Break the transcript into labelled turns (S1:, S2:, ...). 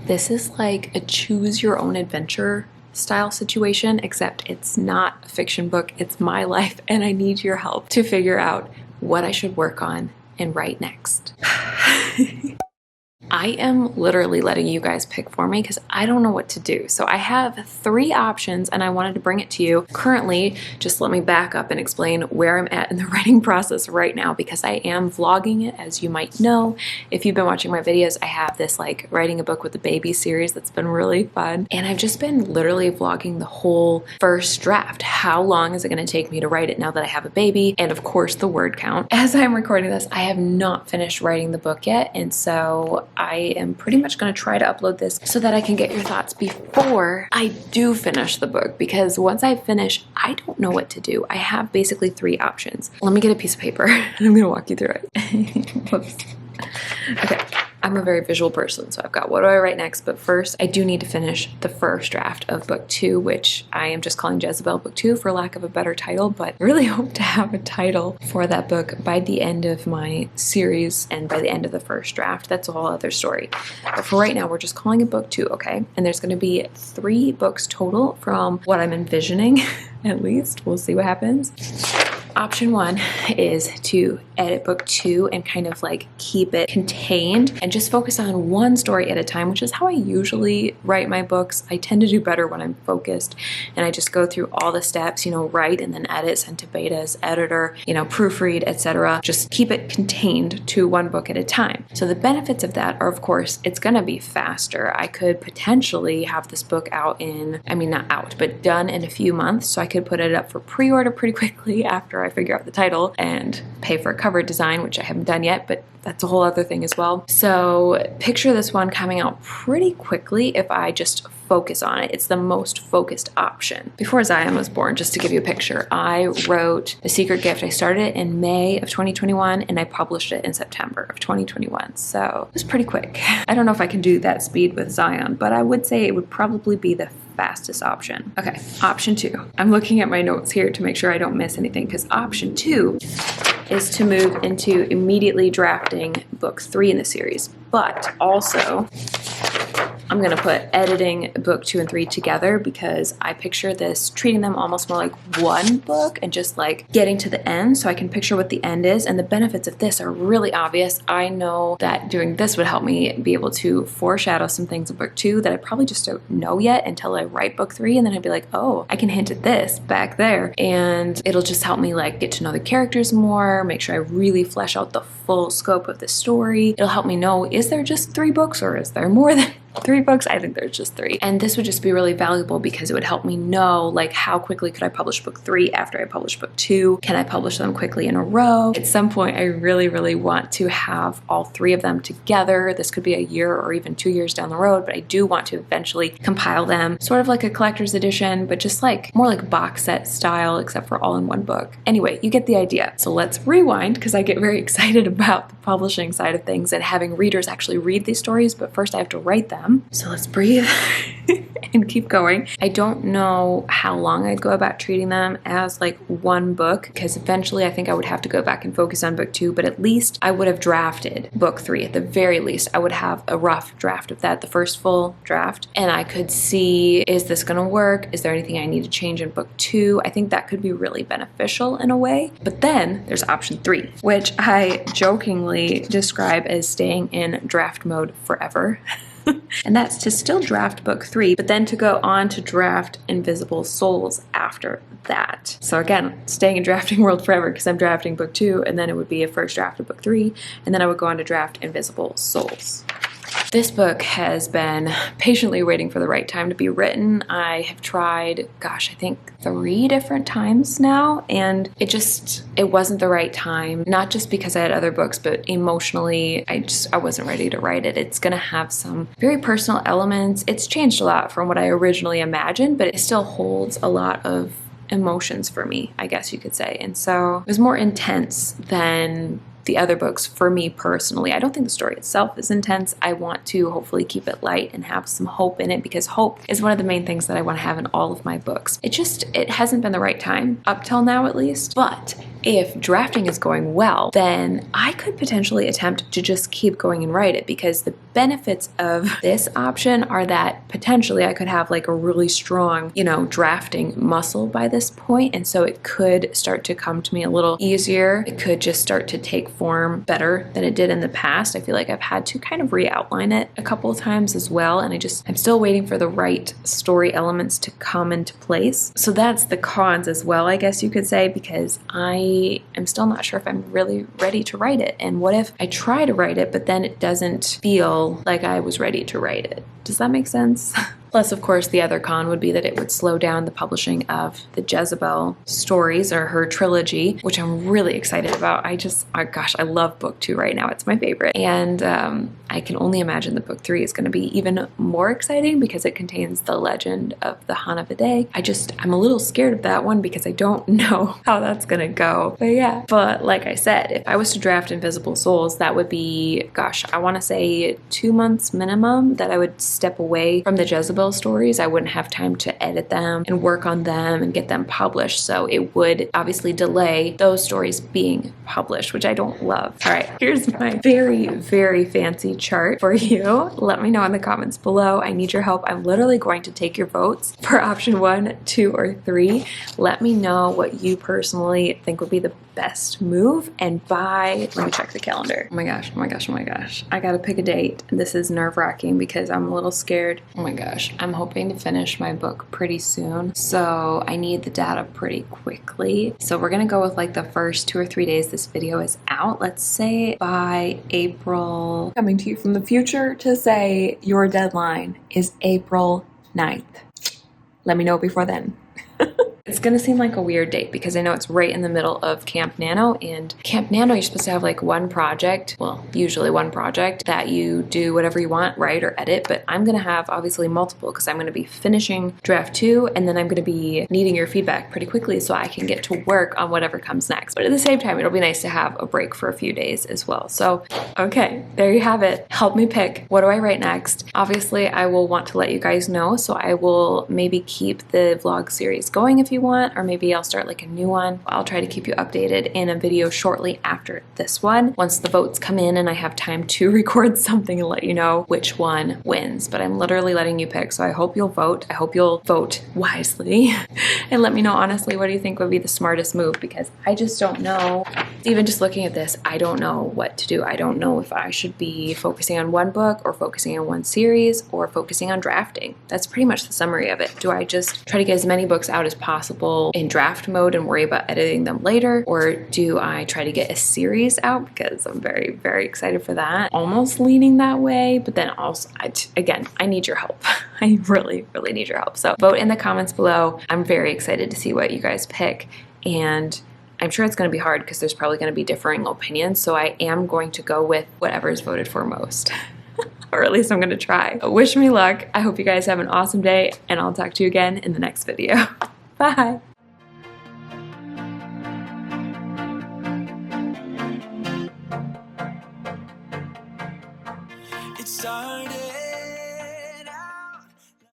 S1: This is like a choose your own adventure style situation, except it's not a fiction book, it's my life, and I need your help to figure out what I should work on and write next. I am literally letting you guys pick for me because I don't know what to do. So I have 3 options and I wanted to bring it to you. Currently, just let me back up and explain where I'm at in the writing process right now, because I am vlogging it, as you might know. If you've been watching my videos, I have this like writing a book with the baby series that's been really fun. And I've just been literally vlogging the whole first draft. How long is it going to take me to write it now that I have a baby? And of course the word count. As I'm recording this, I have not finished writing the book yet. And so I am pretty much going to try to upload this so that I can get your thoughts before I do finish the book, because once I finish, I don't know what to do. I have basically 3 options. Let me get a piece of paper and I'm going to walk you through it. Whoops. Okay. I'm a very visual person, so I've got what do I write next, but first I do need to finish the first draft of book 2, which I am just calling Jezebel book 2 for lack of a better title, but I really hope to have a title for that book by the end of my series and by the end of the first draft. That's a whole other story. But for right now, we're just calling it book 2, okay? And there's going to be 3 books total from what I'm envisioning, at least. We'll see what happens. Option 1 is to edit book 2 and kind of like keep it contained and just focus on one story at a time, which is how I usually write my books. I tend to do better when I'm focused and I just go through all the steps, write and then edit, send to betas, editor, proofread, etc. Just keep it contained to one book at a time. So the benefits of that are, of course, it's going to be faster. I could potentially have this book out not out, but done in a few months. So I could put it up for pre-order pretty quickly after I figure out the title and pay for a cover design, which I haven't done yet, but that's a whole other thing as well. So picture this one coming out pretty quickly if I just focus on it. It's the most focused option. Before Zion was born, just to give you a picture, I wrote The Secret Gift. I started it in May of 2021 and I published it in September of 2021. So it was pretty quick. I don't know if I can do that speed with Zion, but I would say it would probably be the fastest option. Okay, option 2. I'm looking at my notes here to make sure I don't miss anything, because option 2 is to move into immediately drafting book 3 in the series, but also I'm going to put editing book 2 and 3 together, because I picture this treating them almost more like one book and just like getting to the end, so I can picture what the end is. And the benefits of this are really obvious. I know that doing this would help me be able to foreshadow some things in book 2 that I probably just don't know yet until I write book 3, and then I'd be like, oh, I can hint at this back there, and it'll just help me like get to know the characters more, make sure I really flesh out the full scope of the story. It'll help me know, is there just 3 books or is there more than 3 books? I think there's just 3. And this would just be really valuable because it would help me know like how quickly could I publish book 3 after I publish book 2? Can I publish them quickly in a row? At some point, I really, really want to have all 3 of them together. This could be a year or even 2 years down the road, but I do want to eventually compile them, sort of like a collector's edition, but just like more like box set style, except for all in one book. Anyway, you get the idea. So let's rewind, because I get very excited about the publishing side of things and having readers actually read these stories, but first I have to write them. So let's breathe and keep going. I don't know how long I'd go about treating them as like one book, because eventually I think I would have to go back and focus on book 2, but at least I would have drafted book 3. At the very least, I would have a rough draft of that, the first full draft, and I could see, is this going to work? Is there anything I need to change in book 2? I think that could be really beneficial in a way. But then there's option 3, which I jokingly describe as staying in draft mode forever. And that's to still draft book 3, but then to go on to draft Invisible Souls after that. So again, staying in drafting world forever, because I'm drafting book 2, and then it would be a first draft of book 3, and then I would go on to draft Invisible Souls. This book has been patiently waiting for the right time to be written. I have tried, I think 3 different times now, and it wasn't the right time. Not just because I had other books, but emotionally, I wasn't ready to write it. It's gonna have some very personal elements. It's changed a lot from what I originally imagined, but it still holds a lot of emotions for me, I guess you could say. And so it was more intense than the other books for me personally. I don't think the story itself is intense. I want to hopefully keep it light and have some hope in it, because hope is one of the main things that I want to have in all of my books. It hasn't been the right time up till now, at least, but if drafting is going well, then I could potentially attempt to just keep going and write it, because the benefits of this option are that potentially I could have like a really strong, drafting muscle by this point, and so it could start to come to me a little easier. It could just start to take form better than it did in the past. I feel like I've had to kind of re-outline it a couple of times as well, and I'm still waiting for the right story elements to come into place. So that's the cons as well, I guess you could say, because I am still not sure if I'm really ready to write it. And what if I try to write it, but then it doesn't feel like I was ready to write it? Does that make sense? Plus, of course, the other con would be that it would slow down the publishing of the Jezebel stories, or her trilogy, which I'm really excited about. I love book 2 right now. It's my favorite. And I can only imagine that book 3 is going to be even more exciting because it contains the legend of the Atazadeh. I'm a little scared of that one because I don't know how that's going to go. But yeah. But like I said, if I was to draft Invisible Souls, that would be, I want to say 2 months minimum that I would step away from the Jezebel stories. I wouldn't have time to edit them and work on them and get them published. So it would obviously delay those stories being published, which I don't love. All right, here's my very, very fancy chart for you. Let me know in the comments below. I need your help. I'm literally going to take your votes for option 1, 2, or 3. Let me know what you personally think would be the best move, and let me check the calendar. Oh my gosh. I gotta pick a date. This is nerve-wracking because I'm a little scared. Oh my gosh. I'm hoping to finish my book pretty soon, so I need the data pretty quickly. So we're gonna go with like the first 2 or 3 days this video is out. Let's say by April, coming to you from the future to say your deadline is April 9th. Let me know before then. It's gonna seem like a weird date because I know it's right in the middle of Camp Nano, and Camp Nano, you're supposed to have like one project, well, usually one project that you do whatever you want, write or edit, but I'm gonna have obviously multiple because I'm gonna be finishing draft 2, and then I'm gonna be needing your feedback pretty quickly so I can get to work on whatever comes next. But at the same time, it'll be nice to have a break for a few days as well. So, okay, there you have it. Help me pick. What do I write next? Obviously, I will want to let you guys know, so I will maybe keep the vlog series going if you want, or maybe I'll start like a new one. I'll try to keep you updated in a video shortly after this one, once the votes come in and I have time to record something and let you know which one wins. But I'm literally letting you pick, so I hope you'll vote. I hope you'll vote wisely and let me know honestly, what do you think would be the smartest move, because I just don't know. Even just looking at this, I don't know what to do. I don't know if I should be focusing on one book or focusing on one series or focusing on drafting. That's pretty much the summary of it. Do I just try to get as many books out as possible in draft mode and worry about editing them later, or do I try to get a series out, because I'm very, very excited for that. Almost leaning that way, but then also, again, I need your help. I really, really need your help. So vote in the comments below. I'm very excited to see what you guys pick, and I'm sure it's going to be hard because there's probably going to be differing opinions, so I am going to go with whatever is voted for most. Or at least I'm going to try. Wish me luck. I hope you guys have an awesome day, and I'll talk to you again in the next video. Bye!
S2: It started